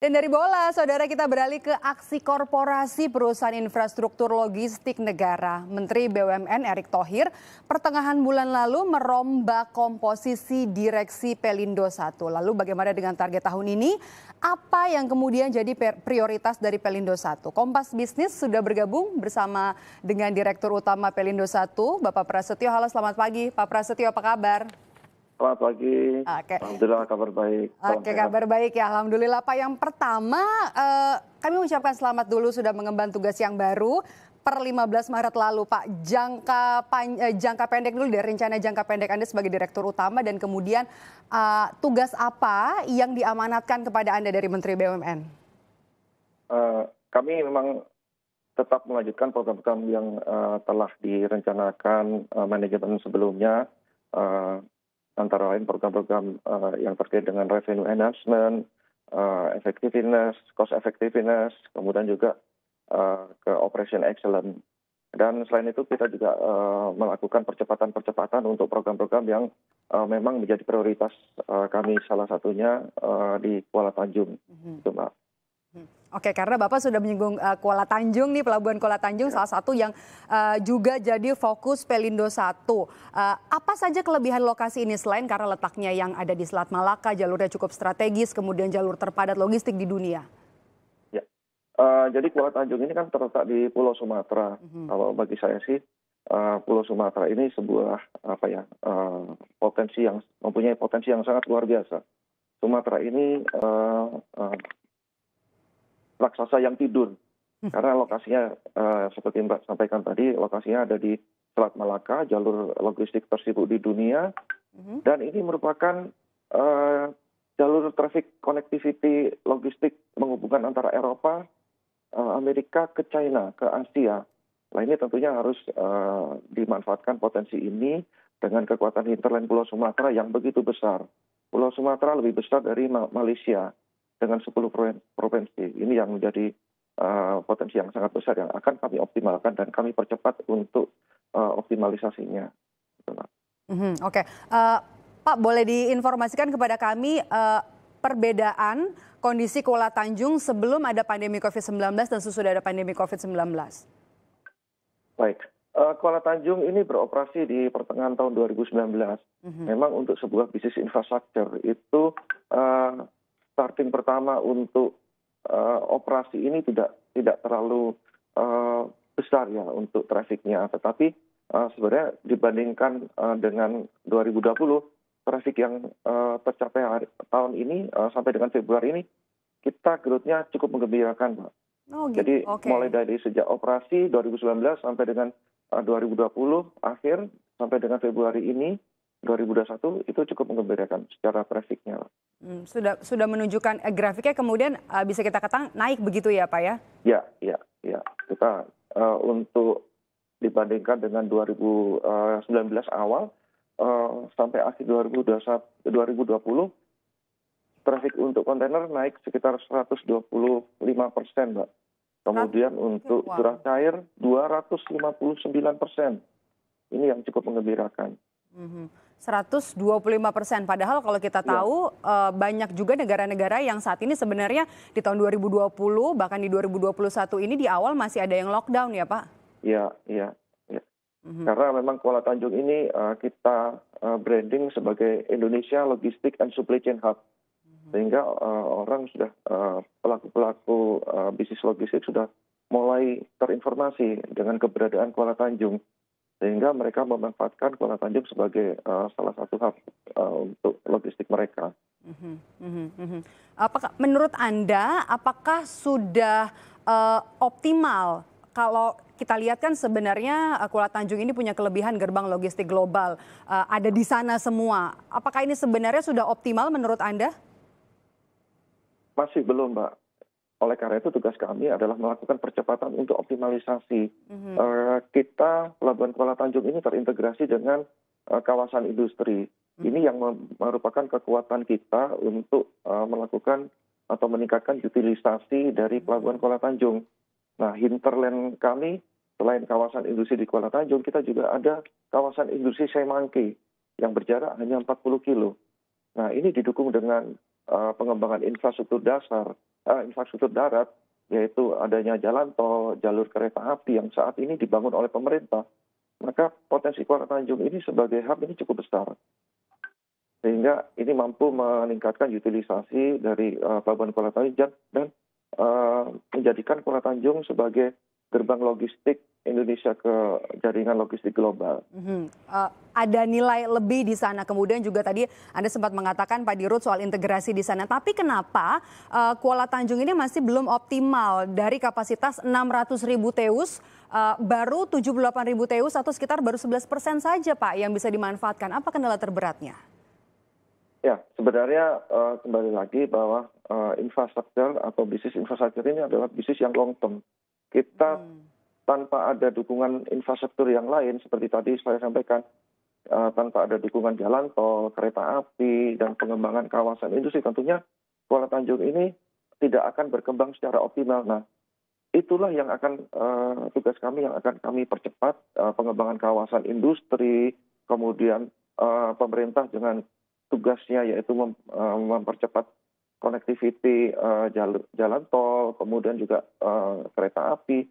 Dan dari bola, saudara kita beralih ke aksi korporasi perusahaan infrastruktur logistik negara. Menteri BUMN Erick Thohir pertengahan bulan lalu merombak komposisi direksi Pelindo 1. Lalu bagaimana dengan target tahun ini? Apa yang kemudian jadi prioritas dari Pelindo 1? Kompas Bisnis sudah bergabung bersama dengan Direktur Utama Pelindo 1, Bapak Prasetyo. Halo, selamat pagi. Pak Prasetyo, apa kabar? Selamat pagi, Oke. alhamdulillah kabar baik. Salam Oke, sehat. kabar baik ya, alhamdulillah Pak. Yang pertama, kami mengucapkan selamat dulu sudah mengemban tugas yang baru per 15 Maret lalu Pak. Jangka pendek dulu deh, rencana jangka pendek Anda sebagai Direktur Utama dan kemudian tugas apa yang diamanatkan kepada Anda dari Menteri BUMN? Kami memang tetap melanjutkan program-program yang telah direncanakan manajemen sebelumnya, antara lain program-program yang terkait dengan revenue enhancement, effectiveness, cost effectiveness, kemudian juga ke operation excellence. Dan selain itu kita juga melakukan percepatan-percepatan untuk program-program yang memang menjadi prioritas kami, salah satunya di Kuala Tanjung, itu Mbak. Oke, karena Bapak sudah menyinggung Kuala Tanjung nih, Pelabuhan Kuala Tanjung salah satu yang juga jadi fokus Pelindo 1. Apa saja kelebihan lokasi ini selain karena letaknya yang ada di Selat Malaka, jalurnya cukup strategis, kemudian jalur terpadat logistik di dunia? Ya, jadi Kuala Tanjung ini kan terletak di Pulau Sumatera. Kalau bagi saya sih Pulau Sumatera ini sebuah potensi yang mempunyai potensi yang sangat luar biasa. Sumatera ini raksasa yang tidur, karena lokasinya seperti Mbak sampaikan tadi, lokasinya ada di Selat Malaka, jalur logistik tersibuk di dunia, dan ini merupakan jalur traffic connectivity logistik menghubungkan antara Eropa, Amerika ke China, ke Asia. Nah ini tentunya harus dimanfaatkan potensi ini dengan kekuatan hinterland Pulau Sumatera yang begitu besar. Pulau Sumatera lebih besar dari Malaysia dengan 10 provinsi. Ini yang menjadi potensi yang sangat besar yang akan kami optimalkan dan kami percepat untuk optimalisasinya. Oke, Pak boleh diinformasikan kepada kami perbedaan kondisi Kuala Tanjung sebelum ada pandemi COVID-19 dan sesudah ada pandemi COVID-19? Baik, Kuala Tanjung ini beroperasi di pertengahan tahun 2019. Memang untuk sebuah bisnis infrastruktur itu starting pertama untuk operasi ini tidak terlalu besar ya untuk trafiknya, tetapi sebenarnya dibandingkan dengan 2020 trafik yang tercapai tahun ini sampai dengan Februari ini kita growth-nya cukup menggembirakan, Pak. Oh, gitu. Jadi Okay. mulai dari sejak operasi 2019 sampai dengan 2020 akhir sampai dengan Februari ini 2021 itu cukup menggembirakan secara trafiknya. Sudah menunjukkan grafiknya kemudian bisa kita katakan naik begitu ya Pak ya? Ya. Kita untuk dibandingkan dengan 2019 awal sampai akhir 2020 trafik untuk kontainer naik sekitar 125%, Mbak. Kemudian untuk curah cair 259%. Ini yang cukup menggembirakan. 125%. Padahal kalau kita tahu banyak juga negara-negara yang saat ini sebenarnya di tahun 2020 bahkan di 2021 ini di awal masih ada yang lockdown ya Pak? Iya. Karena memang Kuala Tanjung ini kita branding sebagai Indonesia Logistik and Supply Chain Hub. Sehingga orang sudah pelaku-pelaku bisnis logistik sudah mulai terinformasi dengan keberadaan Kuala Tanjung. Sehingga mereka memanfaatkan Kuala Tanjung sebagai salah satu hub untuk logistik mereka. Menurut Anda, apakah sudah optimal? Kalau kita lihat kan sebenarnya Kuala Tanjung ini punya kelebihan gerbang logistik global, ada di sana semua. Apakah ini sebenarnya sudah optimal menurut Anda? Masih belum, Mbak. Oleh karena itu tugas kami adalah melakukan percepatan untuk optimalisasi. Kita Pelabuhan Kuala Tanjung ini terintegrasi dengan kawasan industri. Ini yang merupakan kekuatan kita untuk melakukan atau meningkatkan utilisasi dari Pelabuhan Kuala Tanjung. Nah, hinterland kami selain kawasan industri di Kuala Tanjung, kita juga ada kawasan industri Semanggi yang berjarak hanya 40 kilo. Nah, ini didukung dengan pengembangan infrastruktur dasar infrastruktur darat, yaitu adanya jalan tol, jalur kereta api yang saat ini dibangun oleh pemerintah, maka potensi Kuala Tanjung ini sebagai hub ini cukup besar. Sehingga ini mampu meningkatkan utilisasi dari Pelabuhan Kuala Tanjung dan menjadikan Kuala Tanjung sebagai gerbang logistik Indonesia ke jaringan logistik global. Ada nilai lebih di sana. Kemudian juga tadi Anda sempat mengatakan Pak Dirut soal integrasi di sana. Tapi kenapa Kuala Tanjung ini masih belum optimal dari kapasitas 600.000 TEUs, baru 78.000 TEUs atau sekitar baru 11% saja Pak yang bisa dimanfaatkan. Apa kendala terberatnya? Ya, sebenarnya kembali lagi bahwa infrastruktur atau bisnis infrastruktur ini adalah bisnis yang long term. Kita tanpa ada dukungan infrastruktur yang lain, seperti tadi saya sampaikan, tanpa ada dukungan jalan tol, kereta api, dan pengembangan kawasan industri, tentunya Kuala Tanjung ini tidak akan berkembang secara optimal. Nah, itulah yang akan tugas kami yang akan kami percepat, pengembangan kawasan industri, kemudian pemerintah dengan tugasnya yaitu mempercepat connectivity jalan tol, kemudian juga kereta api.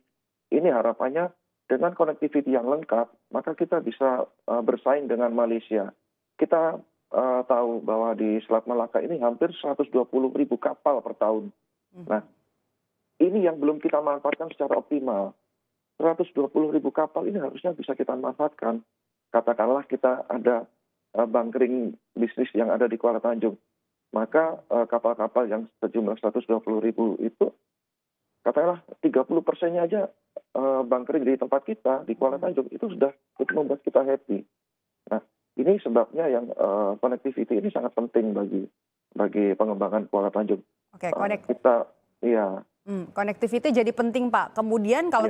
Ini harapannya dengan connectivity yang lengkap, maka kita bisa bersaing dengan Malaysia. Kita tahu bahwa di Selat Malaka ini hampir 120.000 kapal per tahun. Nah, ini yang belum kita manfaatkan secara optimal. 120.000 kapal ini harusnya bisa kita manfaatkan. Katakanlah kita ada bunkering bisnis yang ada di Kuala Tanjung, maka kapal-kapal yang sejumlah 120.000 itu, katakanlah 30%-nya aja bunkering di tempat kita di Kuala Tanjung, itu sudah membuat kita happy. Nah, ini sebabnya yang connectivity ini sangat penting bagi pengembangan Kuala Tanjung. Oke, connectivity jadi penting Pak. Kemudian kalau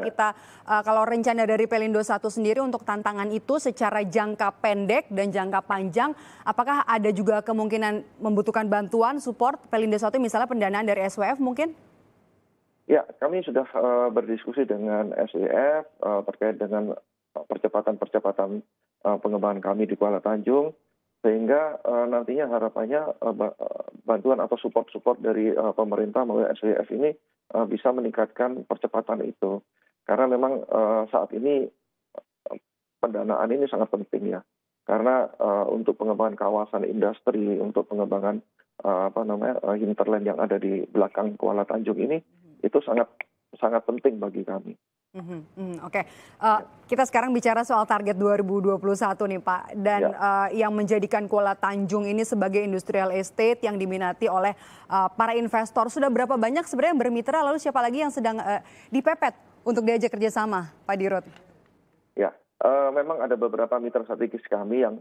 kalau rencana dari Pelindo 1 sendiri untuk tantangan itu secara jangka pendek dan jangka panjang, apakah ada juga kemungkinan membutuhkan bantuan support Pelindo 1 misalnya pendanaan dari SWF mungkin? Ya, kami sudah berdiskusi dengan SWF terkait dengan percepatan pengembangan kami di Kuala Tanjung, sehingga nantinya harapannya bantuan atau support dari pemerintah melalui SWF ini bisa meningkatkan percepatan itu. Karena memang saat ini pendanaan ini sangat penting ya. Karena untuk pengembangan kawasan industri, untuk pengembangan hinterland yang ada di belakang Kuala Tanjung ini, itu sangat penting bagi kami. Oke, kita sekarang bicara soal target 2021 nih Pak, dan yang menjadikan Kuala Tanjung ini sebagai industrial estate yang diminati oleh para investor. Sudah berapa banyak sebenarnya yang bermitra, lalu siapa lagi yang sedang dipepet untuk diajak kerjasama, Pak Dirut? Ya, memang ada beberapa mitra strategis kami yang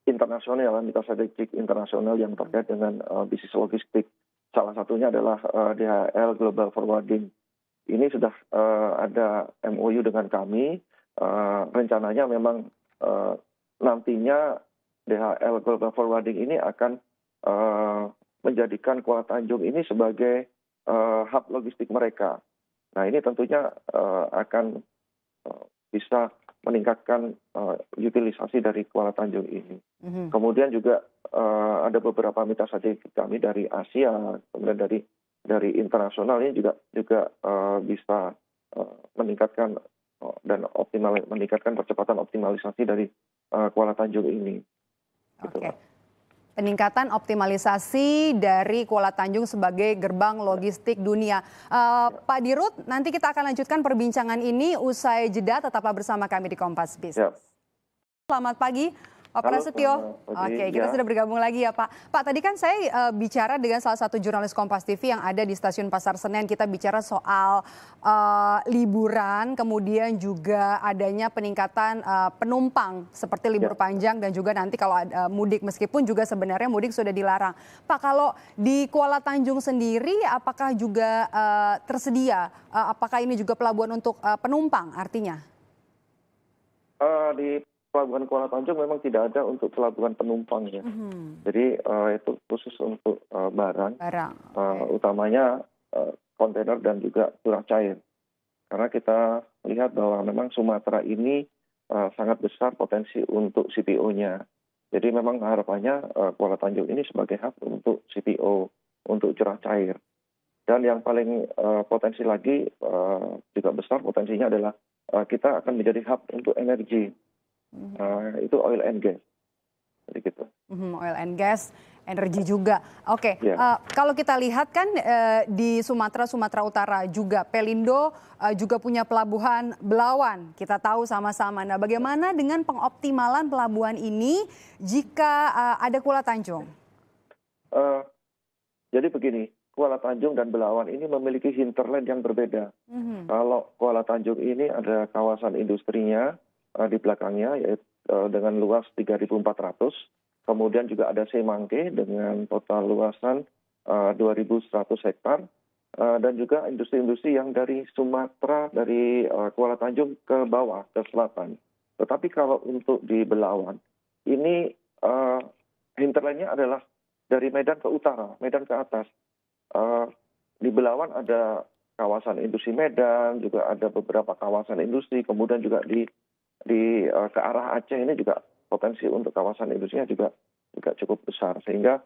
internasional, mitra strategik internasional yang terkait dengan bisnis logistik. Salah satunya adalah DHL Global Forwarding. Ini sudah ada MOU dengan kami. Rencananya memang nantinya DHL Global Forwarding ini akan menjadikan Kuala Tanjung ini sebagai hub logistik mereka. Nah, ini tentunya akan bisa meningkatkan utilisasi dari Kuala Tanjung ini. Kemudian juga ada beberapa mitra strategik kami dari Asia, kemudian dari internasional ini juga bisa meningkatkan dan meningkatkan percepatan optimalisasi dari Kuala Tanjung ini. Oke. Peningkatan optimalisasi dari Kuala Tanjung sebagai gerbang logistik dunia. Pak Dirut, nanti kita akan lanjutkan perbincangan ini usai jeda. Tetaplah bersama kami di Kompas Bisnis. Selamat pagi, Pak Prasetyo. Oke, kita sudah bergabung lagi ya Pak. Pak, tadi kan saya bicara dengan salah satu jurnalis Kompas TV yang ada di Stasiun Pasar Senen. Kita bicara soal liburan, kemudian juga adanya peningkatan penumpang seperti libur panjang dan juga nanti kalau ada mudik, meskipun juga sebenarnya mudik sudah dilarang. Pak, kalau di Kuala Tanjung sendiri apakah juga tersedia? Apakah ini juga pelabuhan untuk penumpang artinya? Di Pelabuhan Kuala Tanjung memang tidak ada untuk pelabuhan penumpang ya. Jadi itu khusus untuk barang. Utamanya kontainer dan juga curah cair. Karena kita lihat bahwa memang Sumatera ini sangat besar potensi untuk CPO-nya. Jadi memang harapannya Kuala Tanjung ini sebagai hub untuk CPO, untuk curah cair. Dan yang paling potensi lagi juga besar potensinya adalah kita akan menjadi hub untuk energi, itu oil and gas. Jadi gitu. Oil and gas, energi juga. Oke, Ya. kalau kita lihat kan di Sumatera Utara juga Pelindo juga punya pelabuhan Belawan. Kita tahu sama-sama. Nah, bagaimana dengan pengoptimalan pelabuhan ini jika ada Kuala Tanjung? Jadi begini, Kuala Tanjung dan Belawan ini memiliki hinterland yang berbeda. Kalau Kuala Tanjung ini ada kawasan industrinya di belakangnya, yaitu dengan luas 3.400. Kemudian juga ada Semangke dengan total luasan 2.100 hektar. Dan juga industri-industri yang dari Sumatera, dari Kuala Tanjung ke bawah, ke selatan. Tetapi kalau untuk di Belawan, ini hinterlandnya adalah dari Medan ke utara, Medan ke atas. Di Belawan ada kawasan industri Medan, juga ada beberapa kawasan industri, kemudian juga ke arah Aceh ini juga potensi untuk kawasan industrinya juga cukup besar, sehingga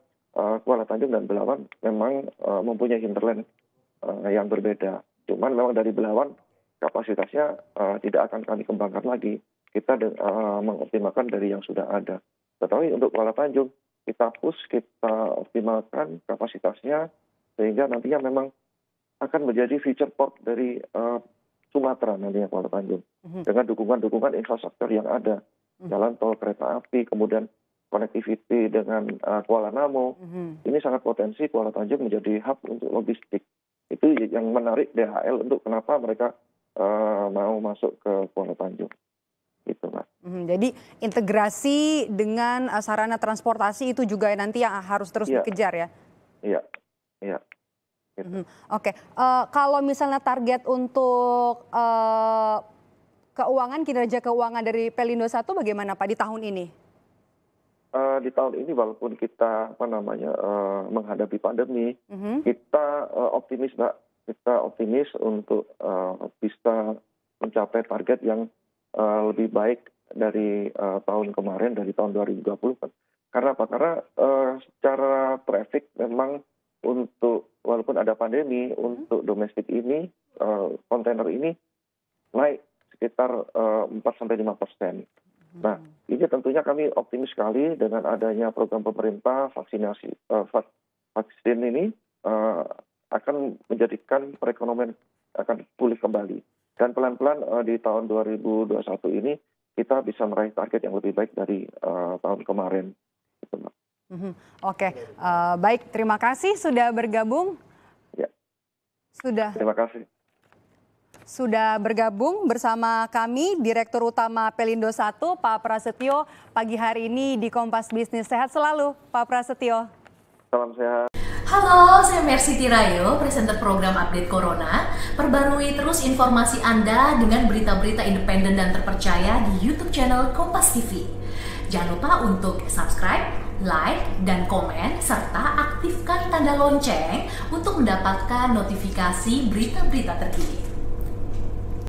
Kuala Tanjung dan Belawan memang mempunyai hinterland yang berbeda. Cuman memang dari Belawan kapasitasnya tidak akan kami kembangkan lagi, kita mengoptimalkan dari yang sudah ada. Tetapi untuk Kuala Tanjung kita optimalkan kapasitasnya sehingga nantinya memang akan menjadi future port dari Sumatera nantinya Kuala Tanjung dengan dukungan infrastruktur yang ada, jalan tol, kereta api, kemudian connectivity dengan Kuala Namu. Ini sangat potensi Kuala Tanjung menjadi hub untuk logistik. Itu yang menarik DHL untuk kenapa mereka mau masuk ke Kuala Tanjung. Gitu, Mbak. Jadi integrasi dengan sarana transportasi itu juga nanti yang harus terus dikejar ya? Iya. Gitu. Oke, kalau misalnya target untuk kinerja keuangan dari Pelindo 1 bagaimana Pak di tahun ini? Di tahun ini walaupun kita menghadapi pandemi, kita optimis, Mbak. Kita optimis untuk bisa mencapai target yang lebih baik dari tahun kemarin, dari tahun 2020. Karena apa? Karena secara traffic memang walaupun ada pandemi, untuk domestik ini, kontainer ini naik sekitar 4-5%. Nah, ini tentunya kami optimis sekali dengan adanya program pemerintah vaksin ini akan menjadikan perekonomian akan pulih kembali. Dan pelan-pelan di tahun 2021 ini kita bisa meraih target yang lebih baik dari tahun kemarin. Gitu, Mbak. Oke, baik, terima kasih sudah bergabung. Ya. Terima kasih. Sudah bergabung bersama kami Direktur Utama Pelindo 1, Pak Prasetyo, pagi hari ini di Kompas Bisnis. Sehat selalu, Pak Prasetyo. Salam sehat. Halo, saya Mercy Tirayo, presenter program Update Corona. Perbarui terus informasi Anda dengan berita-berita independen dan terpercaya di YouTube channel Kompas TV. Jangan lupa untuk subscribe, like, dan komen, serta aktifkan tanda lonceng untuk mendapatkan notifikasi berita-berita terkini.